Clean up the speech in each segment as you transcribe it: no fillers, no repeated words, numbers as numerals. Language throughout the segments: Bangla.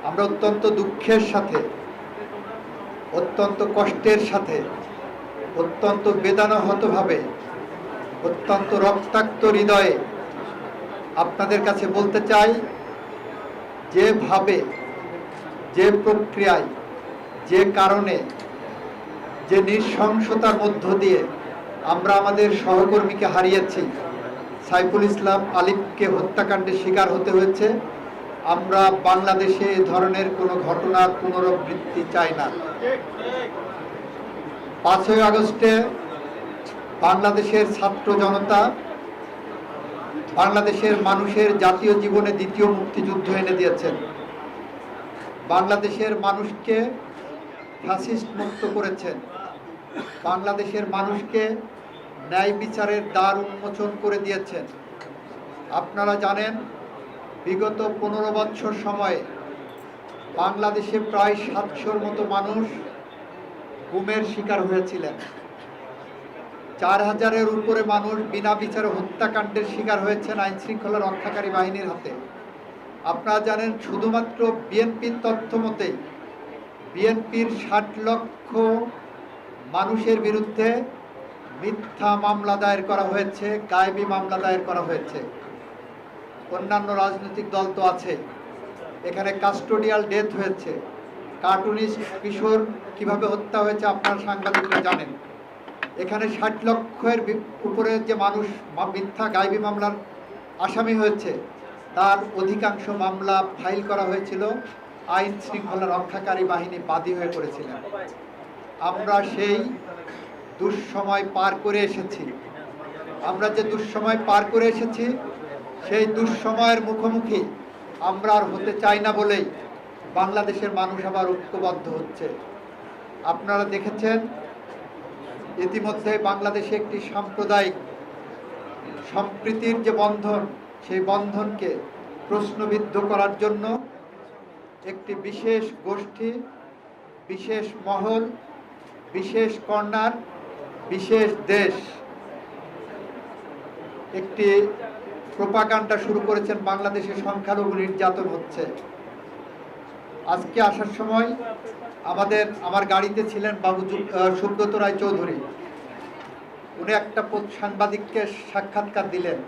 আমরা অত্যন্ত দুঃখের সাথে, অত্যন্ত কষ্টের সাথে, অত্যন্ত বেদনাহতভাবে, অত্যন্ত রক্তাক্ত হৃদয়ে আপনাদের কাছে বলতে চাই, যেভাবে, যে প্রক্রিয়ায়, যে কারণে, যে নৃশংসতার মধ্য দিয়ে আমরা আমাদের সহকর্মীকে হারিয়েছি, সাইফুল ইসলাম আলিফকে হত্যাকাণ্ডের শিকার হতে হয়েছে, আমরা বাংলাদেশে এ ধরনের কোনো ঘটনার পুনরাবৃত্তি চাই না। 5ই আগস্টে বাংলাদেশের ছাত্র জনতা বাংলাদেশের মানুষের জাতীয় জীবনে দ্বিতীয় মুক্তিযুদ্ধ এনে দিয়েছেন। বাংলাদেশের মানুষকে ফ্যাসিস্ট মুক্ত করেছেন। বাংলাদেশের মানুষকে ন্যায় বিচারের দ্বার উন্মোচন করে দিয়েছেন। আপনারা জানেন, বিগত 15 বছর সময়ে বাংলাদেশে প্রায় 700-র মতো মানুষ গুমের শিকার হয়েছিলেন। 4000-এর উপরে মানুষ বিনা বিচারে হত্যাকাণ্ডের শিকার হয়েছেন আইন শৃঙ্খলা রক্ষাকারী বাহিনীর হাতে। আপনারা জানেন, শুধুমাত্র বিএনপির তথ্য মতে বিএনপির 60 লক্ষ মানুষের বিরুদ্ধে মিথ্যা মামলা দায়ের করা হয়েছে, গায়েবী মামলা দায়ের করা হয়েছে। অন্যান্য রাজনৈতিক দল তো আছে। এখানে কাস্টোডিয়াল ডেথ হয়েছে। কার্টুনিস্ট কিশোর কিভাবে হত্যা হয়েছে আপনারা সাংবাদিকরা জানেন। এখানে 60 লক্ষের উপরে যে মানুষ মিথ্যা গায়েবী মামলার আসামি হয়েছে, তার অধিকাংশ মামলা ফাইল করা হয়েছিল আইন শৃঙ্খলা রক্ষাকারী বাহিনী বাদী হয়ে পড়েছিলেন। আমরা সেই দুঃসময় পার করে এসেছি। আমরা যে দুঃসময় পার করে এসেছি, সেই দুঃসময়ের মুখোমুখি আমরা আর হতে চাই না বলেই বাংলাদেশের মানুষ আবার ঐক্যবদ্ধ হচ্ছে। আপনারা দেখেছেন, ইতিমধ্যে বাংলাদেশে একটি সাম্প্রদায়িক সম্প্রীতির যে বন্ধন, সেই বন্ধনকে প্রশ্নবিদ্ধ করার জন্য একটি বিশেষ গোষ্ঠী, বিশেষ মহল, বিশেষ কর্নার, বিশেষ দেশ একটি প্রোপাগান্ডা শুরু করেছেন। বাংলাদেশে সংখ্যালঘু নির্যাতন হচ্ছে। আজকে আসার সময় আমার গাড়িতে ছিলেন বাবু সুব্রত রায় চৌধুরী। উনি একটা সাংবাদিককে সাক্ষাৎকার দিলেন।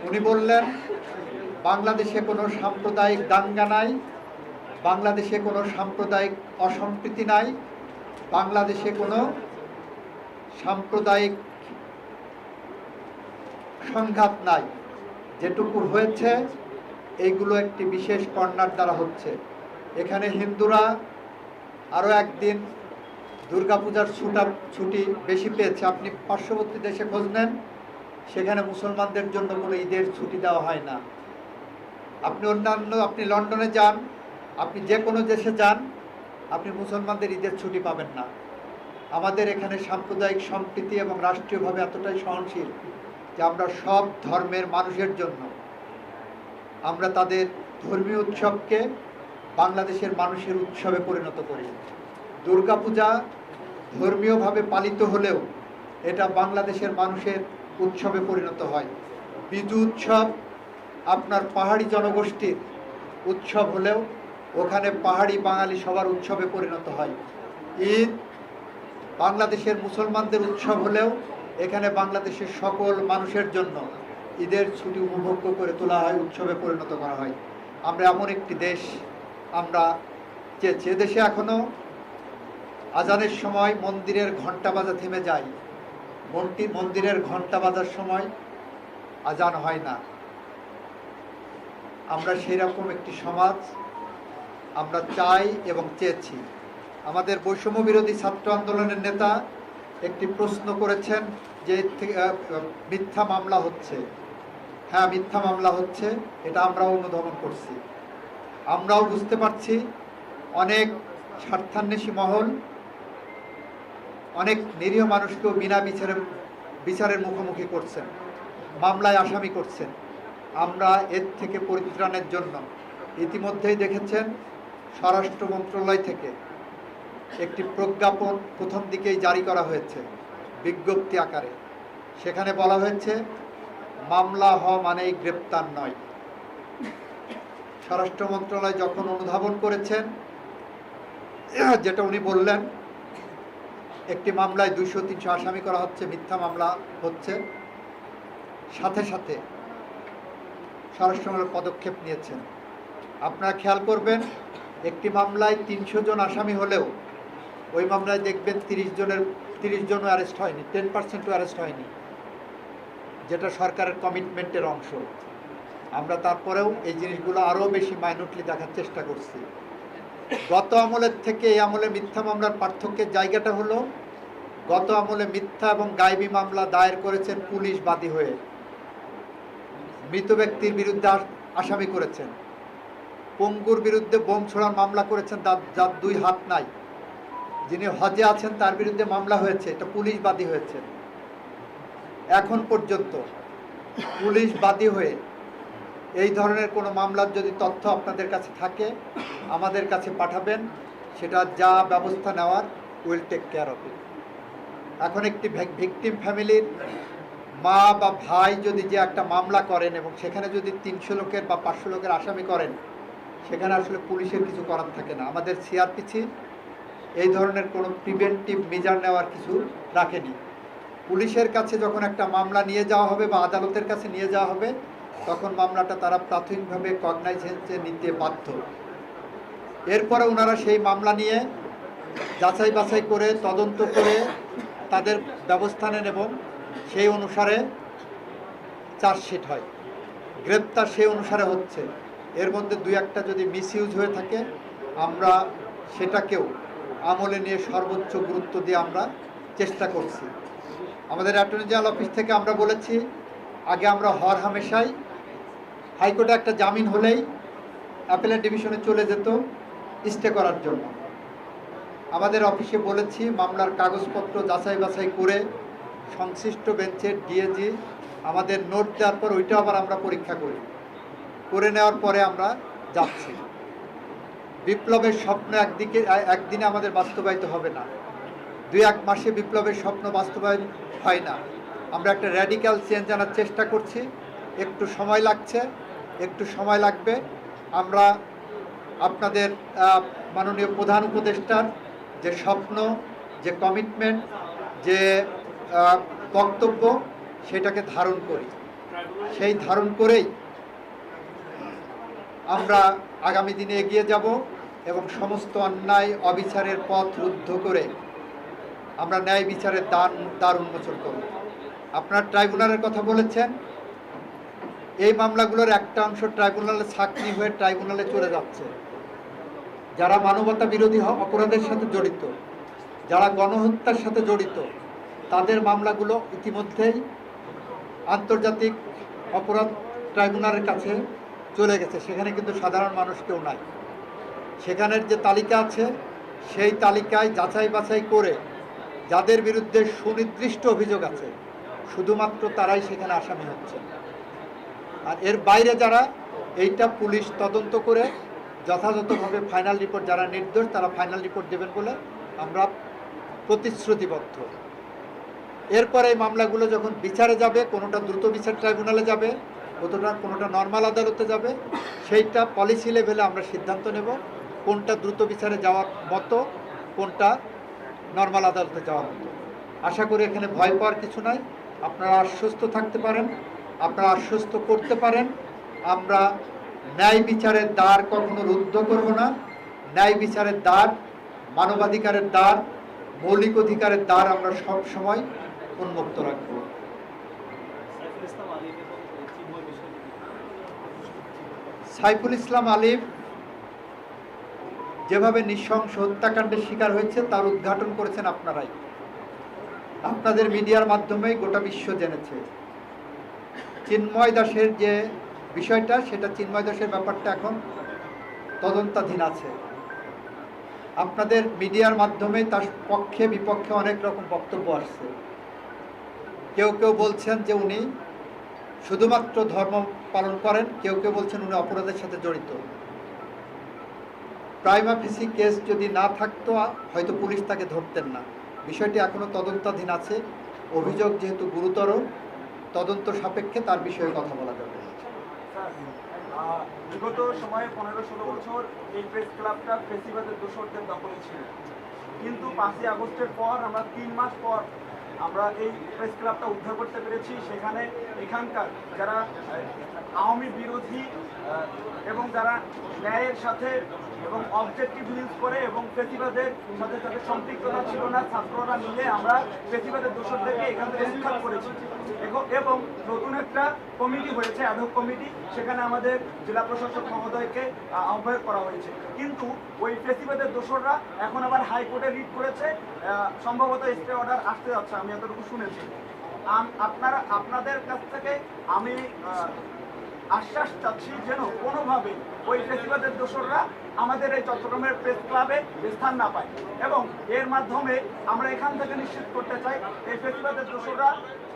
উনি বললেন, বাংলাদেশে কোনো সাম্প্রদায়িক দাঙ্গা নাই, বাংলাদেশে কোনো সাম্প্রদায়িক অসম্প্রীতি নাই, বাংলাদেশে কোনো সাম্প্রদায়িক সংঘাত নাই। যেটুকু হয়েছে এইগুলো একটি বিশেষ কর্নার দ্বারা হচ্ছে। এখানে হিন্দুরা আরও একদিন দুর্গাপূজার ছুটি বেশি পেয়েছে। আপনি পার্শ্ববর্তী দেশে খোঁজ নেন, সেখানে মুসলমানদের জন্য কোনো ঈদের ছুটি দেওয়া হয় না। আপনি লন্ডনে যান, আপনি যে কোনো দেশে যান, আপনি মুসলমানদের ঈদের ছুটি পাবেন না। আমাদের এখানে সাম্প্রদায়িক সম্প্রীতি এবং রাষ্ট্রীয়ভাবে এতটাই সহনশীল যে আমরা সব ধর্মের মানুষের জন্য আমরা তাদের ধর্মীয় উৎসবকে বাংলাদেশের মানুষের উৎসবে পরিণত করি। দুর্গাপূজা ধর্মীয়ভাবে পালিত হলেও এটা বাংলাদেশের মানুষের উৎসবে পরিণত হয়। বিজু উৎসব আপনার পাহাড়ি জনগোষ্ঠীর উৎসব হলেও ওখানে পাহাড়ি বাঙালি সবার উৎসবে পরিণত হয়। ঈদ বাংলাদেশের মুসলমানদের উৎসব হলেও এখানে বাংলাদেশের সকল মানুষের জন্য ঈদের ছুটি উপভোগ করে তোলা হয়, উৎসবে পরিণত করা হয়। আমরা এমন একটি দেশ আমরা চেয়েছি। দেশে এখনও আজানের সময় মন্দিরের ঘণ্টা বাজা থেমে যায়, মন্দিরের ঘণ্টা বাজার সময় আজান হয় না। আমরা সেই রকম একটি সমাজ আমরা চাই এবং চেয়েছি। আমাদের বৈষম্য বিরোধী ছাত্র আন্দোলনের নেতা একটি প্রশ্ন করেছেন যে মিথ্যা মামলা হচ্ছে। হ্যাঁ, মিথ্যা মামলা হচ্ছে, এটা আমরাও অনুধাবন করছি। আমরাও বুঝতে পারছি অনেক স্বার্থান্বেষী মহল অনেক নিরীহ মানুষকেও বিনা বিচারের মুখোমুখি করছেন, মামলায় আসামি করছেন। আমরা এর থেকে পরিত্রাণের জন্য ইতিমধ্যেই দেখেছেন স্বরাষ্ট্র মন্ত্রণালয় থেকে একটি প্রজ্ঞাপন প্রথম দিকেই জারি করা হয়েছে বিজ্ঞপ্তি আকারে। সেখানে বলা হয়েছে মামলা হওয়া মানেই গ্রেপ্তার নয়। স্বরাষ্ট্র মন্ত্রণালয় যখন অনুধাবন করেছেন, যেটা উনি বললেন, একটি মামলায় 200-300 আসামি করা হচ্ছে, মিথ্যা মামলা হচ্ছে, সাথে সাথে স্বরাষ্ট্র মন্ত্রণালয় পদক্ষেপ নিয়েছেন। আপনারা খেয়াল করবেন, একটি মামলায় 300 জন আসামি হলেও ওই মামলায় দেখবেন 30 জনও অ্যারেস্ট হয়নি, 10%ও অ্যারেস্ট হয়নি, যেটা সরকারের কমিটমেন্টের অংশ। আমরা তারপরেও এই জিনিসগুলো আরও বেশি মাইনরলি দেখার চেষ্টা করছি। গত আমলের থেকে এই আমলে মিথ্যা মামলার পার্থক্যের জায়গাটা হলো, গত আমলে মিথ্যা এবং গায়েবী মামলা দায়ের করেছেন পুলিশ বাদী হয়ে, মৃত ব্যক্তির বিরুদ্ধে আসামি করেছেন, পঙ্গুর বিরুদ্ধে বোম ছোড়ার মামলা করেছেন, যার 2 হাত নাই, যিনি হজে আছেন তার বিরুদ্ধে মামলা হয়েছে, এটা পুলিশ বাদী হয়েছে। এখন পর্যন্ত পুলিশ বাদী হয়ে এই ধরনের কোনো মামলার যদি তথ্য আপনাদের কাছে থাকে আমাদের কাছে পাঠাবেন, সেটা যা ব্যবস্থা নেওয়ার will take care of it. এখন একটি ভিকটিম ফ্যামিলির মা বা ভাই যদি যে একটা মামলা করেন এবং সেখানে যদি 300 লোকের বা 500 লোকের আসামি করেন, সেখানে আসলে পুলিশের কিছু করার থাকে না। আমাদের সিআরপিসি এই ধরনের কোনো প্রিভেন্টিভ মেজার নেওয়ার কিছু রাখেনি। পুলিশের কাছে যখন একটা মামলা নিয়ে যাওয়া হবে বা আদালতের কাছে নিয়ে যাওয়া হবে, তখন মামলাটা তারা প্রাথমিকভাবে কগনাইজেন্সে নিতে বাধ্য। এরপরে ওনারা সেই মামলা নিয়ে যাচাই বাছাই করে তদন্ত করে তাদের ব্যবস্থা নেন এবং সেই অনুসারে চার্জশিট হয়, গ্রেপ্তার সেই অনুসারে হচ্ছে। এর মধ্যে 2-1টা যদি মিসইউজ হয়ে থাকে, আমরা সেটাকেও আমলে নিয়ে সর্বোচ্চ গুরুত্ব দিয়ে আমরা চেষ্টা করছি। আমাদের অ্যাটর্নি জেনারেল অফিস থেকে আমরা বলেছি, আগে আমরা হর হামেশাই হাইকোর্টে একটা জামিন হলেই অ্যাপেলেট ডিভিশনে চলে যেত স্টে করার জন্য। আমাদের অফিসে বলেছি, মামলার কাগজপত্র যাচাই বাছাই করে সংশ্লিষ্ট বেঞ্চের ডিএজি আমাদের নোট দেওয়ার পর ওইটা আবার আমরা পরীক্ষা করি, করে নেওয়ার পরে আমরা যাচ্ছি। বিপ্লবের স্বপ্ন একদিনে আমাদের বাস্তবায়িত হবে না, 2-1 মাসে বিপ্লবের স্বপ্ন বাস্তবায়ন হয় না। আমরা একটা র্যাডিক্যাল চেঞ্জ আনার চেষ্টা করছি, একটু সময় লাগছে, একটু সময় লাগবে। আমরা আপনাদের মাননীয় প্রধান উপদেষ্টার যে স্বপ্ন, যে কমিটমেন্ট, যে বক্তব্য, সেটাকে ধারণ করি। সেই ধারণ করেই আমরা আগামী দিনে এগিয়ে যাব এবং সমস্ত অন্যায় অবিচারের পথ রুদ্ধ করে আমরা ন্যায় বিচারের দ্বার উন্মোচন করব। আপনার ট্রাইব্যুনালের কথা বলেছেন, এই মামলাগুলোর একটা অংশ ট্রাইব্যুনালে ছাঁকনি হয়ে ট্রাইব্যুনালে চলে যাচ্ছে। যারা মানবতা বিরোধী অপরাধের সাথে জড়িত, যারা গণহত্যার সাথে জড়িত, তাদের মামলাগুলো ইতিমধ্যেই আন্তর্জাতিক অপরাধ ট্রাইব্যুনালের কাছে চলে গেছে। সেখানে কিন্তু সাধারণ মানুষ কেউ নাই। সেখানের যে তালিকা আছে, সেই তালিকায় যাচাই বাছাই করে যাদের বিরুদ্ধে সুনির্দিষ্ট অভিযোগ আছে, শুধুমাত্র তারাই সেখানে আসামি হচ্ছে। আর এর বাইরে যারা, এইটা পুলিশ তদন্ত করে যথাযথভাবে ফাইনাল রিপোর্ট, যারা নির্দোষ তারা ফাইনাল রিপোর্ট দেবেন বলে আমরা প্রতিশ্রুতিবদ্ধ। এরপরে এই মামলাগুলো যখন বিচারে যাবে, কোনোটা দ্রুত বিচার ট্রাইব্যুনালে যাবে, কোনোটা নর্মাল আদালতে যাবে, সেইটা পলিসি লেভেলে আমরা সিদ্ধান্ত নেব কোনটা দ্রুত বিচারে যাওয়ার মতো, কোনটা নর্মাল আদালতে যাওয়ার মতো। আশা করি এখানে ভয় পাওয়ার কিছু নাই, আপনারা আশ্বস্ত থাকতে পারেন, আপনারা আশ্বস্ত করতে পারেন। আমরা ন্যায় বিচারের দ্বার কখনো রুদ্ধ করব না। ন্যায় বিচারের দ্বার, মানবাধিকারের দ্বার, মৌলিক অধিকারের দ্বার আমরা সব সময় উন্মুক্ত রাখব। সাইফুল ইসলাম আলিফ যেভাবে নৃশংস হত্যাকাণ্ডের শিকার হয়েছে তার উদ্ঘাটন করেছেন আপনারাই, আপনাদের মিডিয়ার মাধ্যমেই গোটা বিশ্ব জেনেছে। চিন্ময় দাসের যে বিষয়টা, সেটা চিন্ময় দাসের ব্যাপারটা এখন তদন্তাধীন আছে। আপনাদের মিডিয়ার মাধ্যমে তার পক্ষে বিপক্ষে অনেক রকম বক্তব্য আসছে। কেউ কেউ বলছেন যে উনি শুধুমাত্র ধর্ম পালন করেন, কেউ কেউ বলছেন উনি অপরাধের সাথে জড়িত। প্রাইমা ফেসি কেস যদি না থাকতো হয়তো পুলিশ তাকে ধরতেন না। বিষয়টি এখনও তদন্তাধীন আছে। অভিযোগ যেহেতু গুরুতর, তদন্ত সাপেক্ষে তার বিষয়ে কথা বলা যাবে। বিগত সময়ে 15-16 বছর এই প্রেস ক্লাবটা ফেসিবাদের দোসরদের দখলে ছিল, কিন্তু 5ই আগস্টের পর আমরা 3 মাস পর আমরা এই প্রেস ক্লাবটা উদ্ধার করতে পেরেছি। সেখানে এখানকার যারা আওয়ামী বিরোধী এবং যারা ন্যায়ের সাথে এবং অবজেক্টিভ নিউজ করে এবং ফেসিবাদের সাথে তাদের সম্পৃক্ততা ছিল না, ছাত্ররা মিলে আমরা ফেসিবাদের দোষরদেরকে এখান থেকে উৎখাত করেছি। এবং নতুন একটা কমিটি হয়েছে, অ্যাডহক কমিটি, সেখানে আমাদের জেলা প্রশাসক মহোদয়কে আহ্বায়ক করা হয়েছে। কিন্তু ওই ফেসিবাদের দোষররা এখন আবার হাইকোর্টে রিট করেছে, সম্ভবত স্টে অর্ডার আসতে যাচ্ছে, আমি এতটুকু শুনেছি। আপনাদের কাছ থেকে আমি আশ্বাস চাচ্ছি যেন কোনোভাবে ওই ফেসিবাদের দোসররা আমাদের এই চট্টগ্রামের প্রেস ক্লাবে স্থান না পায়, এবং এর মাধ্যমে আমরা এখান থেকে নিশ্চিত করতে চাই এই ফেসিবাদের দোসররা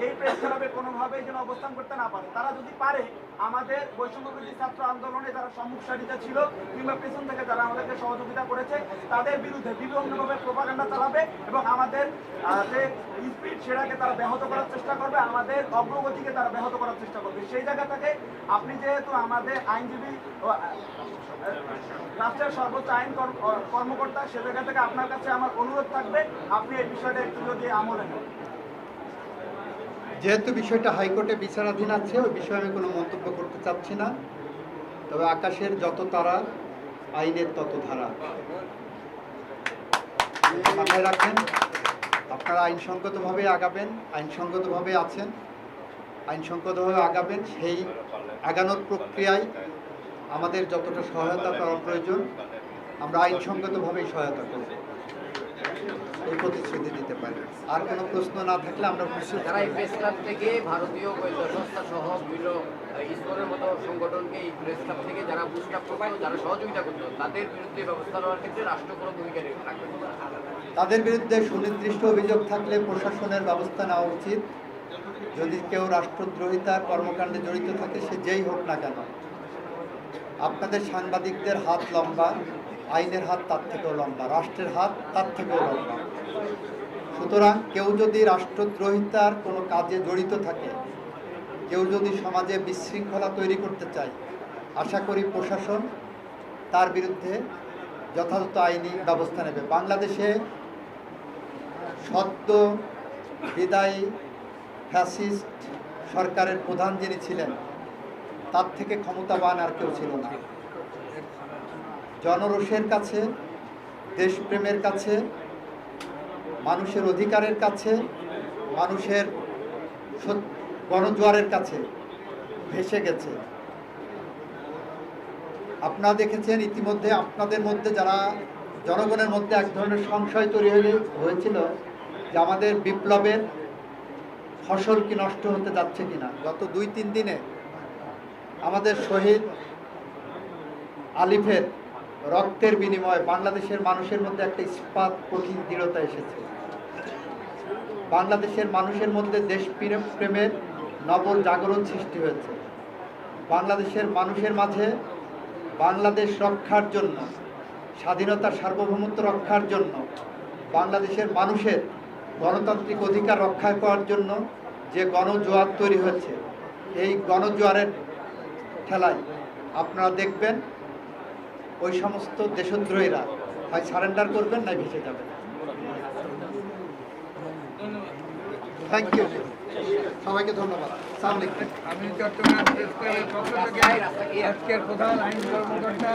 এই প্রেস ক্লাবে কোনোভাবেই যেন অবস্থান করতে না পারে। তারা যদি পারে আমাদের বৈষম্যবিরোধী ছাত্র আন্দোলনে যারা সম্মুখ সারিতে ছিল কিংবা পেছন থেকে যারা আমাদেরকে সহযোগিতা করেছে তাদের বিরুদ্ধে বিভিন্নভাবে প্রোপাগান্ডা চালাবে এবং আমাদের যে স্পিড সেটাকে তারা ব্যাহত করার চেষ্টা করবে, আমাদের অগ্রগতিকে তারা ব্যাহত করার চেষ্টা করবে। সেই জায়গা থেকে আপনি যেহেতু আমাদের আইনজীবী রাষ্ট্রের সর্বোচ্চ আইন কর্মকর্তা, সে জায়গা থেকে আপনার কাছে আমার অনুরোধ থাকবে আপনি এই বিষয়টা একটু যদি আমলে নেন। যেহেতু বিষয়টা হাইকোর্টে বিচারাধীন আছে, ওই বিষয়ে আমি কোনো মন্তব্য করতে চাচ্ছি না। তবে আকাশের যত তারা, আইনের তত ধারা। মাথায় রাখেন, আপনারা আইনসঙ্গতভাবে আগাবেন, আইনসঙ্গতভাবে আছেন, আইনসঙ্গতভাবে আগাবেন। সেই আগানোর প্রক্রিয়ায় আমাদের যতটা সহায়তা করা প্রয়োজন আমরা আইনসঙ্গতভাবেই সহায়তা করব, এই প্রতিশ্রুতি দিতে পারি। আর কোনো প্রশ্ন না থাকলে আমরা যারা এই প্রেস ক্লাব থেকে ভারতীয় গোয়েন্দা সংস্থা সহ বিভিন্ন ইসরোর মতো সংগঠনকে এই প্রেস ক্লাব থেকে যারা বুস্টাপ করতো, যারা সহযোগিতা করতো, তাদের বিরুদ্ধে ব্যবস্থা নেওয়ার ক্ষেত্রে রাষ্ট্র কোনো ভূমিকা রাখবে? তাদের বিরুদ্ধে সুনির্দিষ্ট অভিযোগ থাকলে প্রশাসনের ব্যবস্থা নেওয়া উচিত। যদি কেউ রাষ্ট্রদ্রোহিতার কর্মকাণ্ডে জড়িত থাকে, সে যেই হোক না কেন, আপনাদের সাংবাদিকদের হাত লম্বা, আইনের হাত তার থেকেও লম্বা, রাষ্ট্রের হাত তার থেকেও লম্বা। সুতরাং কেউ যদি রাষ্ট্রদ্রোহিতার কোনো কাজে জড়িত থাকে, কেউ যদি সমাজে বিশৃঙ্খলা তৈরি করতে চায়, আশা করি প্রশাসন তার বিরুদ্ধে যথাযথ আইনি ব্যবস্থা নেবে। বাংলাদেশে সদ্য বিদায়ী ফ্যাসিস্ট সরকারের প্রধান যিনি ছিলেন, তার থেকে ক্ষমতাবান আর কেউ ছিল না। জনরোষের কাছে, দেশপ্রেমের কাছে, মানুষের অধিকারের কাছে, মানুষের গণজোয়ারের কাছে ভেসে গেছে। আপনারা দেখেছেন ইতিমধ্যে আপনাদের মধ্যে যারা জনগণের মধ্যে এক ধরনের সংশয় তৈরি হয়েছিল যে আমাদের বিপ্লবের ফসল কি নষ্ট হতে যাচ্ছে কিনা। গত 2-3 দিনে আমাদের শহীদ আলিফের রক্তের বিনিময়ে বাংলাদেশের মানুষের মধ্যে একটা ইস্পাত কঠিন দৃঢ়তা এসেছে। বাংলাদেশের মানুষের মধ্যে দেশপ্রেমের নবল জাগরণ সৃষ্টি হয়েছে। বাংলাদেশের মানুষের মাঝে বাংলাদেশ রক্ষার জন্য, স্বাধীনতার সার্বভৌমত্ব রক্ষার জন্য, বাংলাদেশের মানুষের গণতান্ত্রিক অধিকার রক্ষা করার জন্য যে গণজোয়ার তৈরি হয়েছে, এই গণজোয়ারের খেলায় আপনারা দেখবেন ওই সমস্ত দেশদ্রোহীরা হয় সারেন্ডার করবেন না ভেসে যাবেন। থ্যাংক ইউ, সবাইকে ধন্যবাদ। আসসালামু আলাইকুম। আমি চট্টগ্রাম প্রেস ক্লাবের পক্ষ থেকে আজকের প্রধান আইন কর্মকর্তা